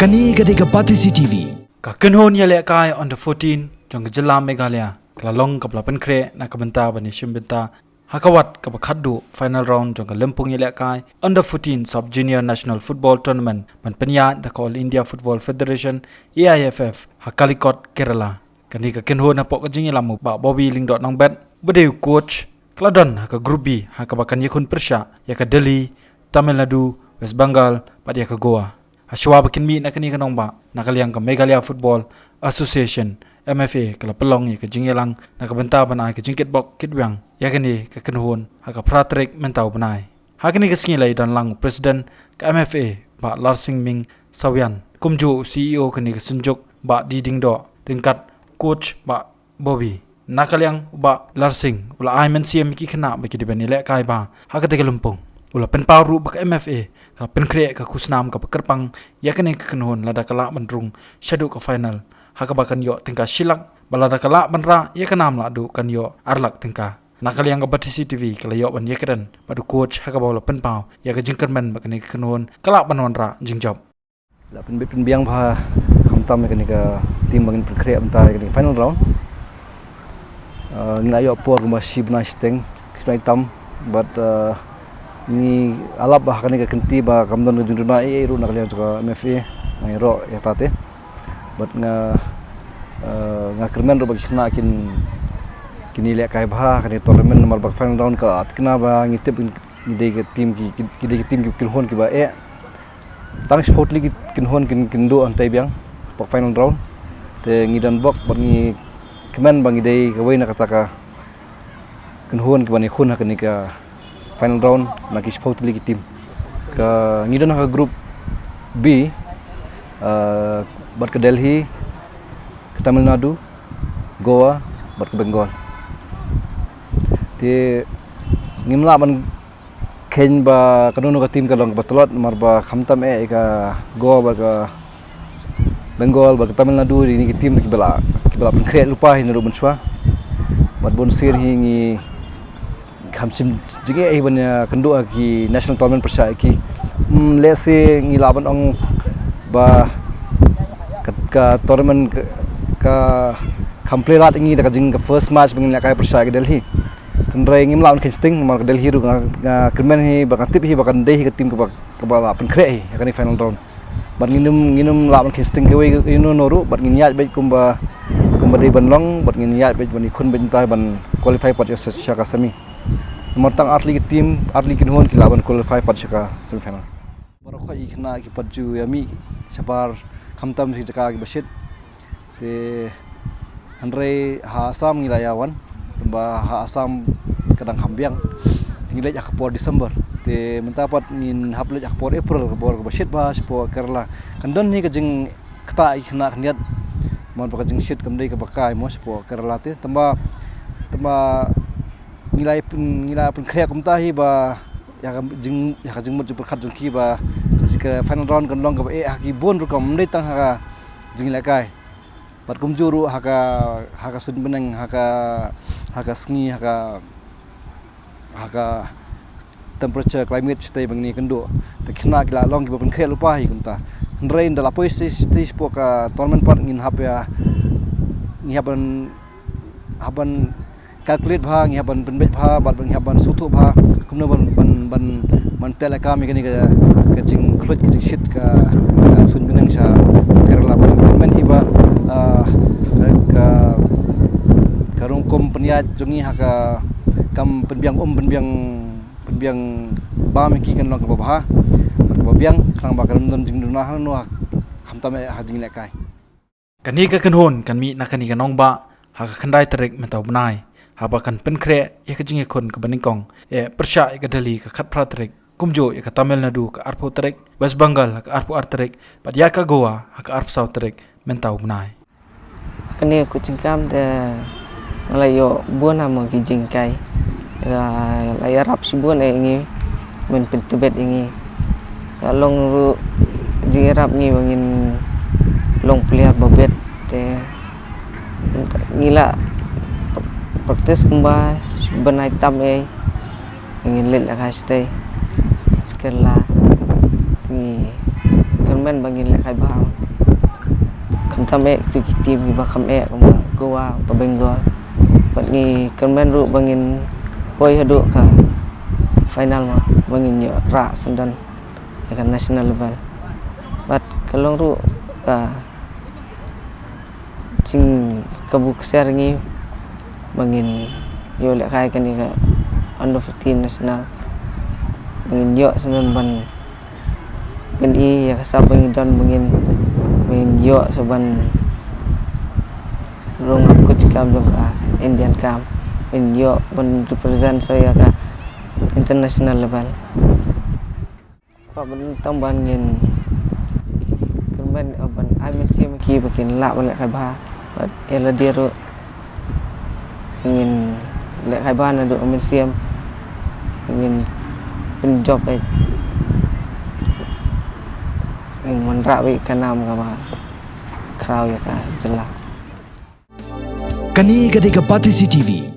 Kani kadeka Batisi TV. Kakenhon yale kai on the 14 jong jela Meghalaya klalong kapla penkre na kabenta bani shimbenta hakawat kabakaddu final round jong lempung yale kai on the 14 sub junior national football tournament man penya the All India Football Federation AIFF hakalikot Kerala kani kakenhon na pok jing lamu ba Bobby lingdot nong bet bedeu coach kladon haka group B hakabakan yakun persya yaka Delhi Tamil Nadu West Bengal pada yaka Goa Ashwa bakin mi nak ni kanong ba nakaliang ka Meghalaya Football Association MFA kala pelong ya ka jingelang nakabenta banai ka jingkit bok kitwang ya kani ka kenhon haka pratrek mentau banai hakani ka singilai dan lang president ka MFA ba Larsing Ming Sawian kumju CEO kani ka sunjuk ba diding do ringkat coach ba Bobby nakaliang ba Larsing ula aimen siam ki khana ba ki dibani le kai ba haka te lumpung ula penpau ru ba MFA ka penkre ka kusnam ka pekerpang yakane ka kenhon lada kala bandrung shadu ka final haka bakan yo tingka silak balada kala bandra yakanam la du kan yo arlak tingka nakaliang ka Batisi TV kala yo ban yakran padu coach haka bawla penpau ya ka jingkerman bakane ka kenhon kala banonra jingjob la pen biang pha khamtam ka ni ka tim bangin penkre amta ka ni final round ngayo por ma shibna steng kismai tam but ni alap bah kan ka kenti ba kamdon junduna ru nakalian juga MFA ngai ro ya tate but nga kermen ro bagi kena kini le kai bah kan tournament nomor bak final round ka atkna ba ngitip ngide ke tim ki kilhon ki ba tang sport league kinhon kindo antai biang bak final round te ngidan bok bagi kemen bang ide ka wei na kataka kinhon ki bani khun ha kan ka final round nak sport league team ke ngidon ka group B bar ke Delhi ke Tamil Nadu Goa bar ke Bengal ti ngimla ban ken ba kanono ka team ka long batolot mar ba khamtam ka Goa bar ke Bengal bar ke Tamil Nadu ni ki team ki bala pen create lupa hin ro benswa bar bon sir hingi kamsim jige banya kendo ki national tournament persya ki lese ngilaban ong ba ka tournament ka komplelat ngi da jing ka first match bangin kai persya ki Delhi tendrai ngi mlawan kinsting mar Delhi ru nga kermen hi ba tip hi ba kan dei ka tim ka ba pen kre hi ka ni final round ban nginum lawan kinsting ke we inu noru ban nginyat be kumba dei ban long ban nginyat be ban khun ben tai ban qualify pat ya ka semi Martang atlet tim atlet kinhon kilaban qualify pat shaka semifinal. Baru kau ikhna ki paju yami sapar khamtam si jaka ki basit te handrai ha asam ngilayawan ba ha asam kadang hambiang ngilai jak por Desember te mentapat min haplej jak por April ke bor basit ba spo Kerala kandon ni ka jing kta ikhna khniat mon ba jing shit kamdei ka bakai mo spo Kerala te tamba nilai pun kaya kumtahi ba ya jing mut perkat jungki ba kasih final round kan long ka haki bon ru kam ndai tang haka jing lakai pat kumjuru haka sud beneng haka sngi haka temperature climate stay bangni kendo te khna kila long ki pun kaya lupa hi kumta ndrai ndala poisi stage poka tournament part ngin hapya ni haban calculate bha ngi haban penbet bha bat bang haban sutu bha kumna ban telaka mi kani ka jing khlut jing shit ka sun binang sha Kerala ban men hiba ka rong kom penya jungi haka kam penbiang ba mi ki kan long ka bha biang khang ba kan don jing duna han no khamta me ha jing lekai kani ka kenhon kan mi nakani kanong ba haka khandai trek mentau banai habakan penkre ya ka jinge kon ka baningkong persya ka Delhi ka khat pratrek kumjo ya ka Tamil Nadu ka arpo trek West Bengal ka arpo artrek padya ka Goa ka arpo south trek mentau bunai kani ku jingkam de ngalayo buana mo ki jingkai la ya rap si buana ingi men pentubet ingi long ru jingerap ni bangin long player babet te ngila praktis kumba benai tam ingin lihat lah stay sekarang ni kan men bangin lek kai bah kam tam tu ki tim ki ba kam ba Goa ba Bengal bat ni kan men ru bangin poi hadu ka final ma bangin yo ra sandan kan national level bat kalong ru ka cing kabuk share ngi bangin yo lek kai kan ni ka under 15 national bangin yo sandan ban ben I ya kasab bangin don bangin yo saban rong aku cikam dong ka Indian Cup ben yo ban represent saya ka international level pa ban tamban ngin kemen ban ai men sim ki bakin la ban lek kai ba ela dia ro ngin lek kai ba na do men sim ngin pen job ai ngin man ra wi kanam ka ba kraw ya ka jelas Kani Gadega Batisi TV